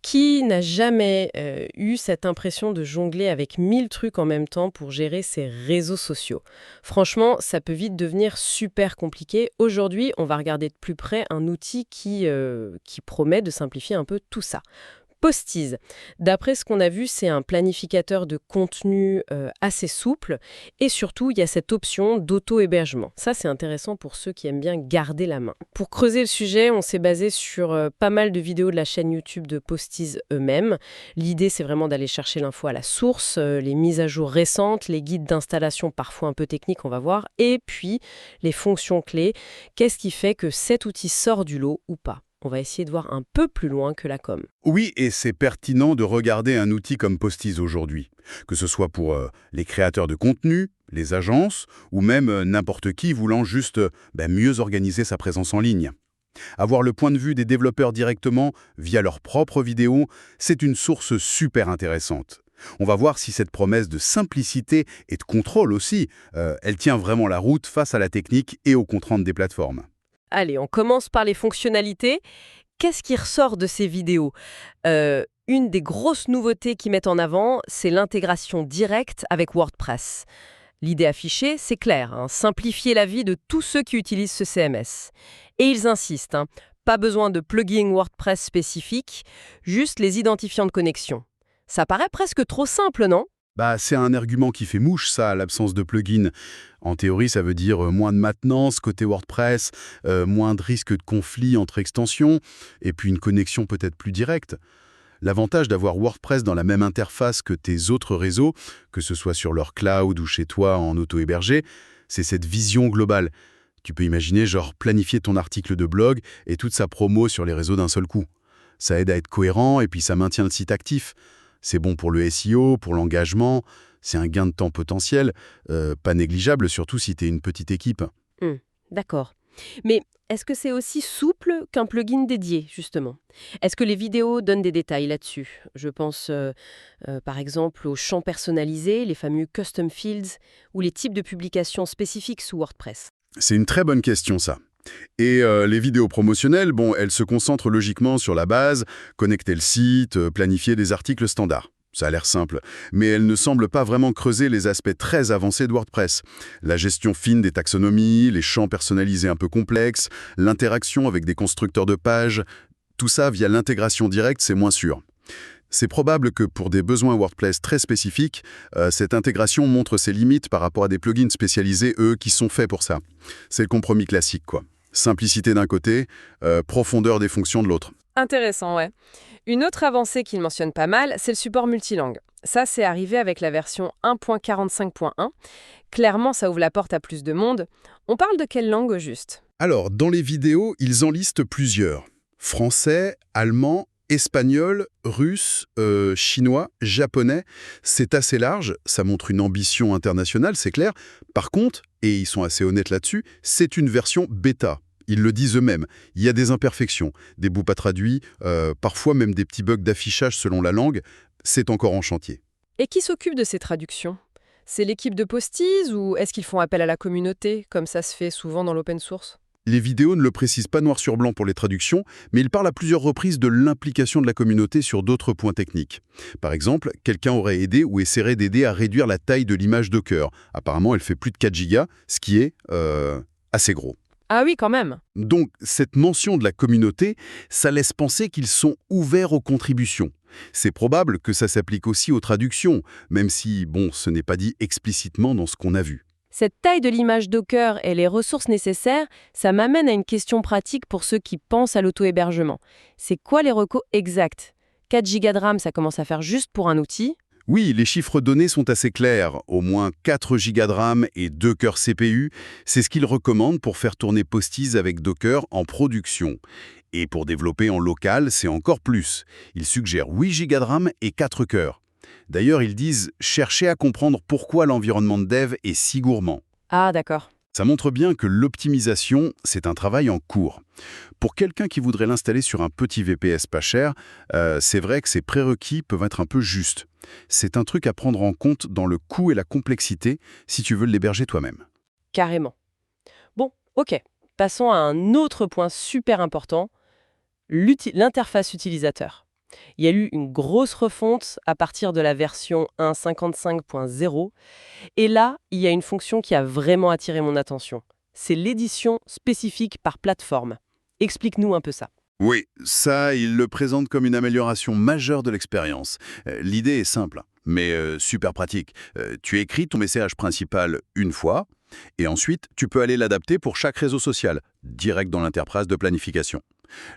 Qui n'a jamais eu cette impression de jongler avec 1000 trucs en même temps pour gérer ses réseaux sociaux? Franchement, ça peut vite devenir super compliqué. Aujourd'hui, on va regarder de plus près un outil qui promet de simplifier un peu tout ça. Postiz. D'après ce qu'on a vu, c'est un planificateur de contenu assez souple et surtout, il y a cette option d'auto-hébergement. Ça, c'est intéressant pour ceux qui aiment bien garder la main. Pour creuser le sujet, on s'est basé sur pas mal de vidéos de la chaîne YouTube de Postiz eux-mêmes. L'idée, c'est vraiment d'aller chercher l'info à la source, les mises à jour récentes, les guides d'installation parfois un peu techniques, on va voir, et puis les fonctions clés. Qu'est-ce qui fait que cet outil sort du lot ou pas? On va essayer de voir un peu plus loin que la com. Oui, et c'est pertinent de regarder un outil comme Postiz aujourd'hui, que ce soit pour les créateurs de contenu, les agences, ou même n'importe qui voulant juste mieux organiser sa présence en ligne. Avoir le point de vue des développeurs directement via leurs propres vidéos, c'est une source super intéressante. On va voir si cette promesse de simplicité et de contrôle aussi, elle tient vraiment la route face à la technique et aux contraintes des plateformes. Allez, on commence par les fonctionnalités. Qu'est-ce qui ressort de ces vidéos? Une des grosses nouveautés qu'ils mettent en avant, c'est l'intégration directe avec WordPress. L'idée affichée, c'est clair, simplifier la vie de tous ceux qui utilisent ce CMS. Et ils insistent, pas besoin de plugin WordPress spécifique, juste les identifiants de connexion. Ça paraît presque trop simple, non? C'est un argument qui fait mouche, ça, l'absence de plugin. En théorie, ça veut dire moins de maintenance côté WordPress, moins de risque de conflit entre extensions, et puis une connexion peut-être plus directe. L'avantage d'avoir WordPress dans la même interface que tes autres réseaux, que ce soit sur leur cloud ou chez toi en auto-hébergé, c'est cette vision globale. Tu peux imaginer planifier ton article de blog et toute sa promo sur les réseaux d'un seul coup. Ça aide à être cohérent et puis ça maintient le site actif. C'est bon pour le SEO, pour l'engagement, c'est un gain de temps potentiel, pas négligeable, surtout si tu es une petite équipe. D'accord. Mais est-ce que c'est aussi souple qu'un plugin dédié, justement? Est-ce que les vidéos donnent des détails là-dessus? Je pense par exemple aux champs personnalisés, les fameux custom fields, ou les types de publications spécifiques sous WordPress. C'est une très bonne question, ça. Et les vidéos promotionnelles, elles se concentrent logiquement sur la base, connecter le site, planifier des articles standards. Ça a l'air simple, mais elles ne semblent pas vraiment creuser les aspects très avancés de WordPress. La gestion fine des taxonomies, les champs personnalisés un peu complexes, l'interaction avec des constructeurs de pages, tout ça via l'intégration directe, c'est moins sûr. C'est probable que pour des besoins WordPress très spécifiques, cette intégration montre ses limites par rapport à des plugins spécialisés, eux, qui sont faits pour ça. C'est le compromis classique, quoi. Simplicité d'un côté, profondeur des fonctions de l'autre. Intéressant, ouais. Une autre avancée qu'il mentionne pas mal, c'est le support multilangue. Ça, c'est arrivé avec la version 1.45.1. Clairement, ça ouvre la porte à plus de monde. On parle de quelle langue au juste? Alors, dans les vidéos, ils en listent plusieurs. Français, allemand, espagnol, russe, chinois, japonais. C'est assez large, ça montre une ambition internationale, c'est clair. Par contre, et ils sont assez honnêtes là-dessus, c'est une version bêta. Ils le disent eux-mêmes, il y a des imperfections, des bouts pas traduits, parfois même des petits bugs d'affichage selon la langue, c'est encore en chantier. Et qui s'occupe de ces traductions? C'est l'équipe de Postiz ou est-ce qu'ils font appel à la communauté, comme ça se fait souvent dans l'open source? Les vidéos ne le précisent pas noir sur blanc pour les traductions, mais ils parlent à plusieurs reprises de l'implication de la communauté sur d'autres points techniques. Par exemple, quelqu'un aurait aidé ou essaierait d'aider à réduire la taille de l'image Docker. Apparemment, elle fait plus de 4 gigas, ce qui est assez gros. Ah oui, quand même. Donc, cette mention de la communauté, ça laisse penser qu'ils sont ouverts aux contributions. C'est probable que ça s'applique aussi aux traductions, même si, ce n'est pas dit explicitement dans ce qu'on a vu. Cette taille de l'image Docker et les ressources nécessaires, ça m'amène à une question pratique pour ceux qui pensent à l'auto-hébergement. C'est quoi les recos exacts? 4 Go de RAM, ça commence à faire juste pour un outil? Oui, les chiffres donnés sont assez clairs. Au moins 4 Go de RAM et 2 cœurs CPU, c'est ce qu'ils recommandent pour faire tourner Postiz avec Docker en production. Et pour développer en local, c'est encore plus. Ils suggèrent 8 Go de RAM et 4 cœurs. D'ailleurs, ils disent « cherchez à comprendre pourquoi l'environnement de dev est si gourmand ». Ah, d'accord. Ça montre bien que l'optimisation, c'est un travail en cours. Pour quelqu'un qui voudrait l'installer sur un petit VPS pas cher, c'est vrai que ces prérequis peuvent être un peu justes. C'est un truc à prendre en compte dans le coût et la complexité si tu veux l'héberger toi-même. Carrément. Bon, ok. Passons à un autre point super important, l'interface utilisateur. Il y a eu une grosse refonte à partir de la version 1.55.0. Et là, il y a une fonction qui a vraiment attiré mon attention. C'est l'édition spécifique par plateforme. Explique-nous un peu ça. Oui, ça, il le présente comme une amélioration majeure de l'expérience. L'idée est simple, mais super pratique. Tu écris ton message principal une fois, et ensuite, tu peux aller l'adapter pour chaque réseau social, direct dans l'interface de planification.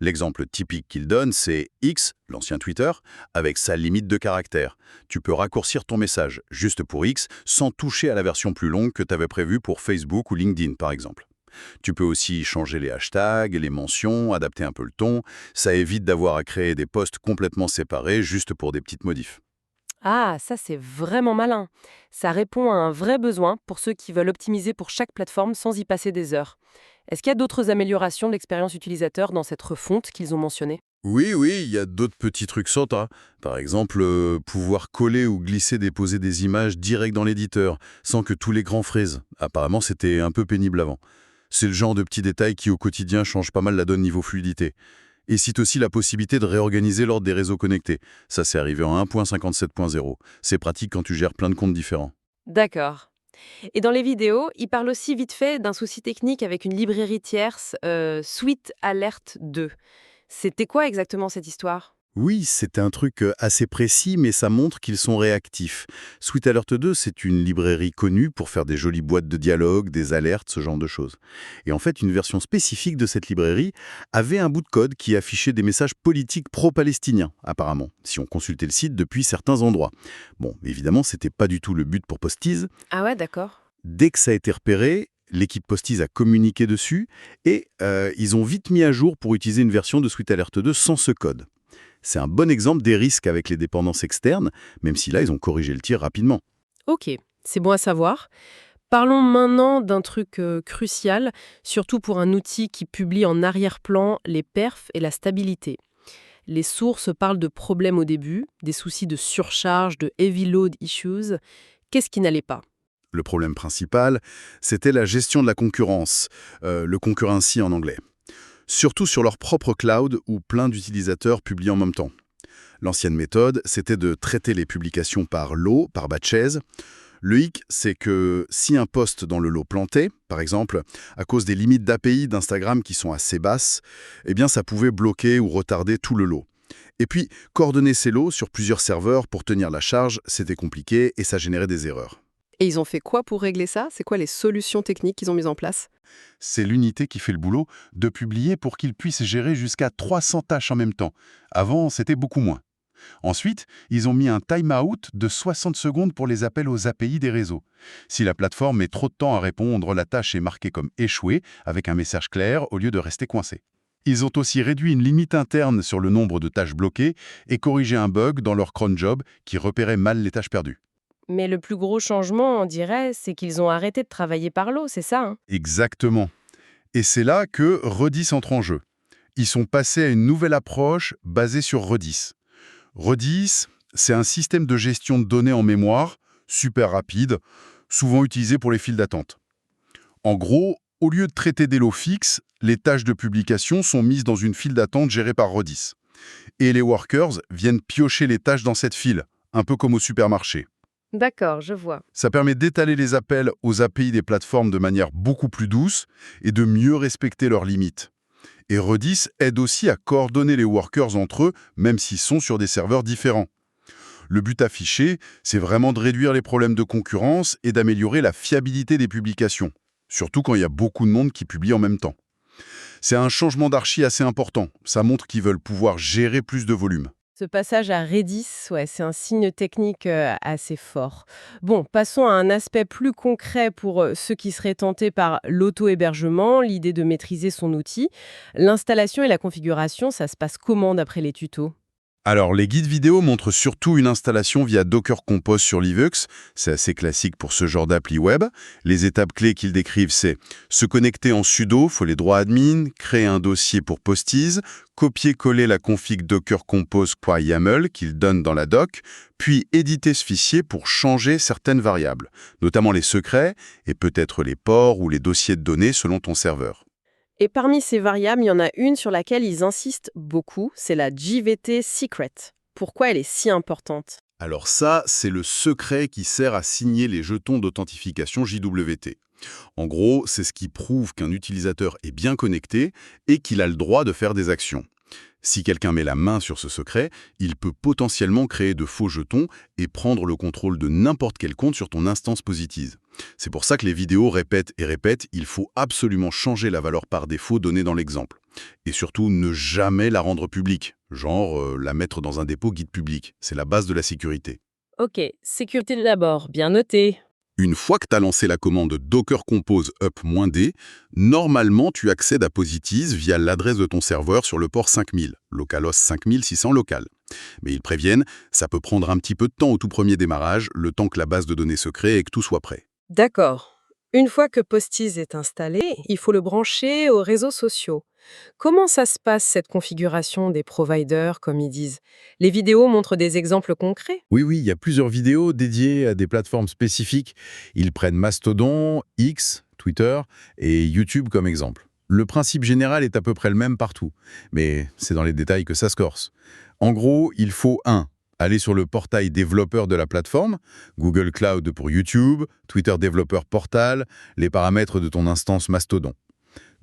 L'exemple typique qu'il donne, c'est X, l'ancien Twitter, avec sa limite de caractères. Tu peux raccourcir ton message, juste pour X, sans toucher à la version plus longue que tu avais prévue pour Facebook ou LinkedIn, par exemple. Tu peux aussi changer les hashtags, les mentions, adapter un peu le ton. Ça évite d'avoir à créer des posts complètement séparés juste pour des petites modifs. Ah, ça c'est vraiment malin. Ça répond à un vrai besoin pour ceux qui veulent optimiser pour chaque plateforme sans y passer des heures. Est-ce qu'il y a d'autres améliorations de l'expérience utilisateur dans cette refonte qu'ils ont mentionnée? Oui, oui, il y a d'autres petits trucs sympas. Par exemple, pouvoir coller ou glisser, déposer des images direct dans l'éditeur, sans que tous les grands frisent. Apparemment, c'était un peu pénible avant. C'est le genre de petits détails qui, au quotidien, changent pas mal la donne niveau fluidité. Et cite aussi la possibilité de réorganiser l'ordre des réseaux connectés. Ça, c'est arrivé en 1.57.0. C'est pratique quand tu gères plein de comptes différents. D'accord. Et dans les vidéos, il parle aussi vite fait d'un souci technique avec une librairie tierce, Sweet Alert 2. C'était quoi exactement cette histoire? Oui, c'est un truc assez précis, mais ça montre qu'ils sont réactifs. Sweet Alert 2, c'est une librairie connue pour faire des jolies boîtes de dialogue, des alertes, ce genre de choses. Et en fait, une version spécifique de cette librairie avait un bout de code qui affichait des messages politiques pro-palestiniens, apparemment, si on consultait le site depuis certains endroits. Bon, évidemment, c'était pas du tout le but pour Postiz. Ah ouais, d'accord. Dès que ça a été repéré, l'équipe Postiz a communiqué dessus et ils ont vite mis à jour pour utiliser une version de Sweet Alert 2 sans ce code. C'est un bon exemple des risques avec les dépendances externes, même si là, ils ont corrigé le tir rapidement. Ok, c'est bon à savoir. Parlons maintenant d'un truc crucial, surtout pour un outil qui publie en arrière-plan les perfs et la stabilité. Les sources parlent de problèmes au début, des soucis de surcharge, de heavy load issues. Qu'est-ce qui n'allait pas? Le problème principal, c'était la gestion de la concurrence, le concurrency en anglais. Surtout sur leur propre cloud où plein d'utilisateurs publient en même temps. L'ancienne méthode, c'était de traiter les publications par lot, par batches. Le hic, c'est que si un post dans le lot plantait, par exemple, à cause des limites d'API d'Instagram qui sont assez basses, eh bien ça pouvait bloquer ou retarder tout le lot. Et puis, coordonner ces lots sur plusieurs serveurs pour tenir la charge, c'était compliqué et ça générait des erreurs. Et ils ont fait quoi pour régler ça? C'est quoi les solutions techniques qu'ils ont mises en place? C'est l'unité qui fait le boulot de publier pour qu'ils puissent gérer jusqu'à 300 tâches en même temps. Avant, c'était beaucoup moins. Ensuite, ils ont mis un time-out de 60 secondes pour les appels aux API des réseaux. Si la plateforme met trop de temps à répondre, la tâche est marquée comme échouée avec un message clair au lieu de rester coincée. Ils ont aussi réduit une limite interne sur le nombre de tâches bloquées et corrigé un bug dans leur cron job qui repérait mal les tâches perdues. Mais le plus gros changement, on dirait, c'est qu'ils ont arrêté de travailler par lot, c'est ça, hein? Exactement. Et c'est là que Redis entre en jeu. Ils sont passés à une nouvelle approche basée sur Redis. Redis, c'est un système de gestion de données en mémoire, super rapide, souvent utilisé pour les files d'attente. En gros, au lieu de traiter des lots fixes, les tâches de publication sont mises dans une file d'attente gérée par Redis. Et les workers viennent piocher les tâches dans cette file, un peu comme au supermarché. D'accord, je vois. Ça permet d'étaler les appels aux API des plateformes de manière beaucoup plus douce et de mieux respecter leurs limites. Et Redis aide aussi à coordonner les workers entre eux, même s'ils sont sur des serveurs différents. Le but affiché, c'est vraiment de réduire les problèmes de concurrence et d'améliorer la fiabilité des publications, surtout quand il y a beaucoup de monde qui publie en même temps. C'est un changement d'archi assez important. Ça montre qu'ils veulent pouvoir gérer plus de volume. Ce passage à Redis, ouais, c'est un signe technique assez fort. Bon, passons à un aspect plus concret pour ceux qui seraient tentés par l'auto-hébergement, l'idée de maîtriser son outil. L'installation et la configuration, ça se passe comment d'après les tutos? Alors, les guides vidéo montrent surtout une installation via Docker Compose sur Linux. C'est assez classique pour ce genre d'appli web. Les étapes clés qu'ils décrivent, c'est se connecter en sudo, faut les droits admin, créer un dossier pour Postiz, copier-coller la config Docker Compose.yaml qu'ils donnent dans la doc, puis éditer ce fichier pour changer certaines variables, notamment les secrets et peut-être les ports ou les dossiers de données selon ton serveur. Et parmi ces variables, il y en a une sur laquelle ils insistent beaucoup, c'est la JVT Secret. Pourquoi elle est si importante? Alors ça, c'est le secret qui sert à signer les jetons d'authentification JWT. En gros, c'est ce qui prouve qu'un utilisateur est bien connecté et qu'il a le droit de faire des actions. Si quelqu'un met la main sur ce secret, il peut potentiellement créer de faux jetons et prendre le contrôle de n'importe quel compte sur ton instance Positiz. C'est pour ça que les vidéos répètent et répètent, il faut absolument changer la valeur par défaut donnée dans l'exemple. Et surtout, ne jamais la rendre publique, genre la mettre dans un dépôt guide public. C'est la base de la sécurité. Ok, sécurité d'abord, bien noté. Une fois que tu as lancé la commande Docker Compose up-d, normalement tu accèdes à Positiz via l'adresse de ton serveur sur le port 5000, localhost 5600 local. Mais ils préviennent, ça peut prendre un petit peu de temps au tout premier démarrage, le temps que la base de données se crée et que tout soit prêt. D'accord. Une fois que Postiz est installé, il faut le brancher aux réseaux sociaux. Comment ça se passe, cette configuration des providers, comme ils disent? Les vidéos montrent des exemples concrets? Oui, oui, il y a plusieurs vidéos dédiées à des plateformes spécifiques. Ils prennent Mastodon, X, Twitter et YouTube comme exemple. Le principe général est à peu près le même partout, mais c'est dans les détails que ça se corse. En gros, il faut 1. Aller sur le portail développeur de la plateforme, Google Cloud pour YouTube, Twitter Développeur Portal, les paramètres de ton instance Mastodon.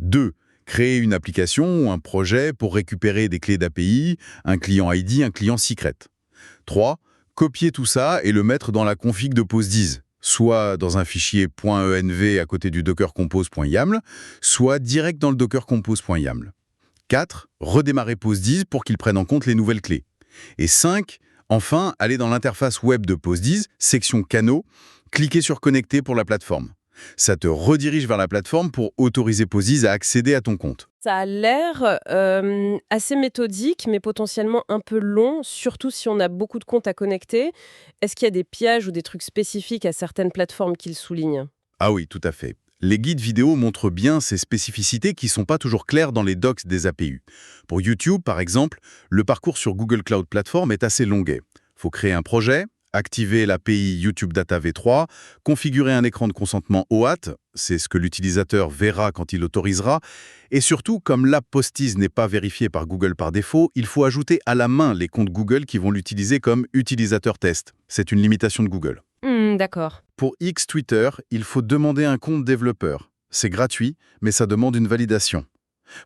2. Créer une application ou un projet pour récupérer des clés d'API, un client ID, un client secret. 3. Copier tout ça et le mettre dans la config de Postz, soit dans un fichier .env à côté du dockercompose.yaml, soit direct dans le dockercompose.yaml. 4. Redémarrer Postz pour qu'il prenne en compte les nouvelles clés. Et 5. Enfin, aller dans l'interface web de Postz, section canaux, cliquer sur Connecter pour la plateforme. Ça te redirige vers la plateforme pour autoriser Postz à accéder à ton compte. Ça a l'air assez méthodique, mais potentiellement un peu long, surtout si on a beaucoup de comptes à connecter. Est-ce qu'il y a des pièges ou des trucs spécifiques à certaines plateformes qu'ils soulignent? Ah oui, tout à fait. Les guides vidéo montrent bien ces spécificités qui ne sont pas toujours claires dans les docs des APU. Pour YouTube, par exemple, le parcours sur Google Cloud Platform est assez longuet. Faut créer un projet, activer l'API YouTube Data V3, configurer un écran de consentement OAuth, c'est ce que l'utilisateur verra quand il autorisera, et surtout, comme l'app Postz n'est pas vérifiée par Google par défaut, il faut ajouter à la main les comptes Google qui vont l'utiliser comme utilisateur test. C'est une limitation de Google. D'accord. Pour X Twitter, il faut demander un compte développeur. C'est gratuit, mais ça demande une validation.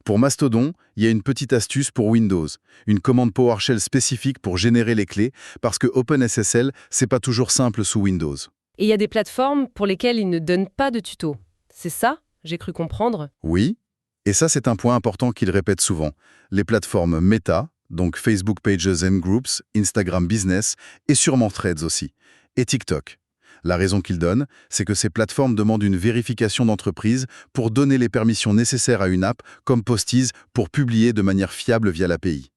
Pour Mastodon, il y a une petite astuce pour Windows, une commande PowerShell spécifique pour générer les clés, parce que OpenSSL, c'est pas toujours simple sous Windows. Et il y a des plateformes pour lesquelles ils ne donnent pas de tuto. C'est ça, j'ai cru comprendre. Oui, et ça c'est un point important qu'ils répètent souvent. Les plateformes Meta, donc Facebook Pages and Groups, Instagram Business, et sûrement Threads aussi, et TikTok. La raison qu'ils donnent, c'est que ces plateformes demandent une vérification d'entreprise pour donner les permissions nécessaires à une app, comme Postz, pour publier de manière fiable via l'API.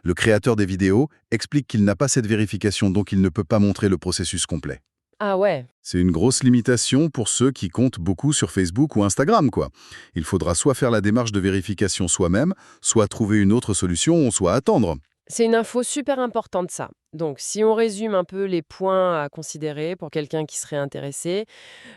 Le créateur des vidéos explique qu'il n'a pas cette vérification, donc il ne peut pas montrer le processus complet. Ah ouais. C'est une grosse limitation pour ceux qui comptent beaucoup sur Facebook ou Instagram, quoi. Il faudra soit faire la démarche de vérification soi-même, soit trouver une autre solution, soit attendre. C'est une info super importante, ça. Donc, si on résume un peu les points à considérer pour quelqu'un qui serait intéressé,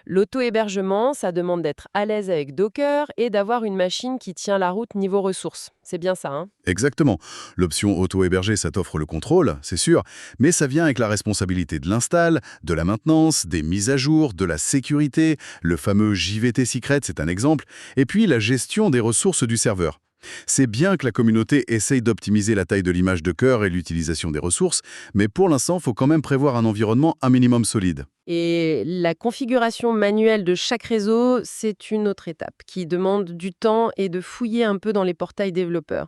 l'auto-hébergement, ça demande d'être à l'aise avec Docker et d'avoir une machine qui tient la route niveau ressources. C'est bien ça, hein? Exactement. L'option auto-héberger, ça t'offre le contrôle, c'est sûr, mais ça vient avec la responsabilité de l'install, de la maintenance, des mises à jour, de la sécurité, le fameux JVT Secret, c'est un exemple, et puis la gestion des ressources du serveur. C'est bien que la communauté essaye d'optimiser la taille de l'image de cœur et l'utilisation des ressources, mais pour l'instant, il faut quand même prévoir un environnement un minimum solide. Et la configuration manuelle de chaque réseau, c'est une autre étape qui demande du temps et de fouiller un peu dans les portails développeurs.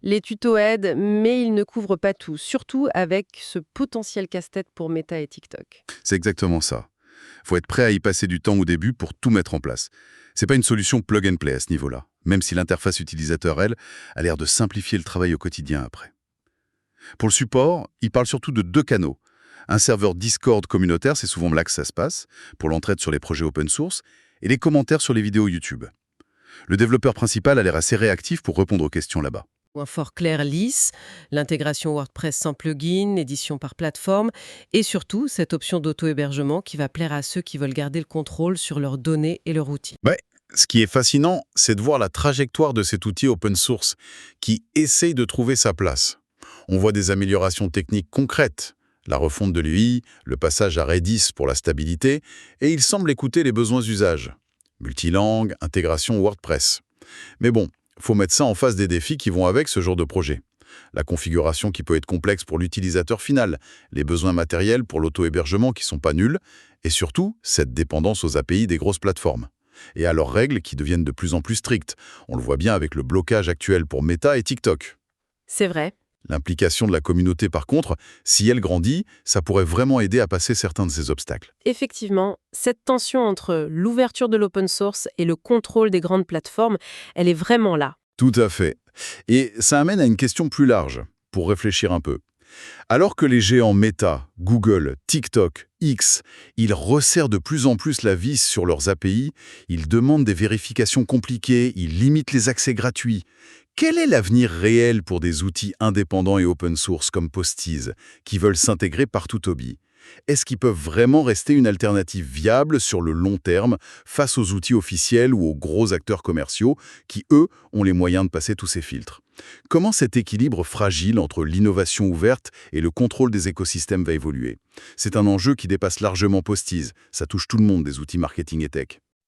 Les tutos aident, mais ils ne couvrent pas tout, surtout avec ce potentiel casse-tête pour Meta et TikTok. C'est exactement ça. Faut être prêt à y passer du temps au début pour tout mettre en place. C'est pas une solution plug and play à ce niveau-là, même si l'interface utilisateur, elle, a l'air de simplifier le travail au quotidien après. Pour le support, il parle surtout de 2 canaux. Un serveur Discord communautaire, c'est souvent là que ça se passe, pour l'entraide sur les projets open source, et les commentaires sur les vidéos YouTube. Le développeur principal a l'air assez réactif pour répondre aux questions là-bas. Un fort clair lisse, l'intégration WordPress sans plugin, édition par plateforme, et surtout cette option d'auto-hébergement qui va plaire à ceux qui veulent garder le contrôle sur leurs données et leurs outils. Ouais, Ce qui est fascinant, c'est de voir la trajectoire de cet outil open source qui essaye de trouver sa place. On voit des améliorations techniques concrètes, la refonte de l'UI, le passage à Redis pour la stabilité, et il semble écouter les besoins d'usage. Multilangue, intégration WordPress. Mais bon, faut mettre ça en face des défis qui vont avec ce genre de projet. La configuration qui peut être complexe pour l'utilisateur final, les besoins matériels pour l'auto-hébergement qui sont pas nuls, et surtout, cette dépendance aux API des grosses plateformes. Et à leurs règles qui deviennent de plus en plus strictes. On le voit bien avec le blocage actuel pour Meta et TikTok. C'est vrai. L'implication de la communauté, par contre, si elle grandit, ça pourrait vraiment aider à passer certains de ces obstacles. Effectivement, cette tension entre l'ouverture de l'open source et le contrôle des grandes plateformes, elle est vraiment là. Tout à fait. Et ça amène à une question plus large, pour réfléchir un peu. Alors que les géants Meta, Google, TikTok, X, ils resserrent de plus en plus la vis sur leurs API, ils demandent des vérifications compliquées, ils limitent les accès gratuits. Quel est l'avenir réel pour des outils indépendants et open source comme Postiz, qui veulent s'intégrer partout au bi? Est-ce qu'ils peuvent vraiment rester une alternative viable sur le long terme face aux outils officiels ou aux gros acteurs commerciaux qui, eux, ont les moyens de passer tous ces filtres? Comment cet équilibre fragile entre l'innovation ouverte et le contrôle des écosystèmes va évoluer? C'est un enjeu qui dépasse largement Postiz. Ça touche tout le monde des outils marketing et tech.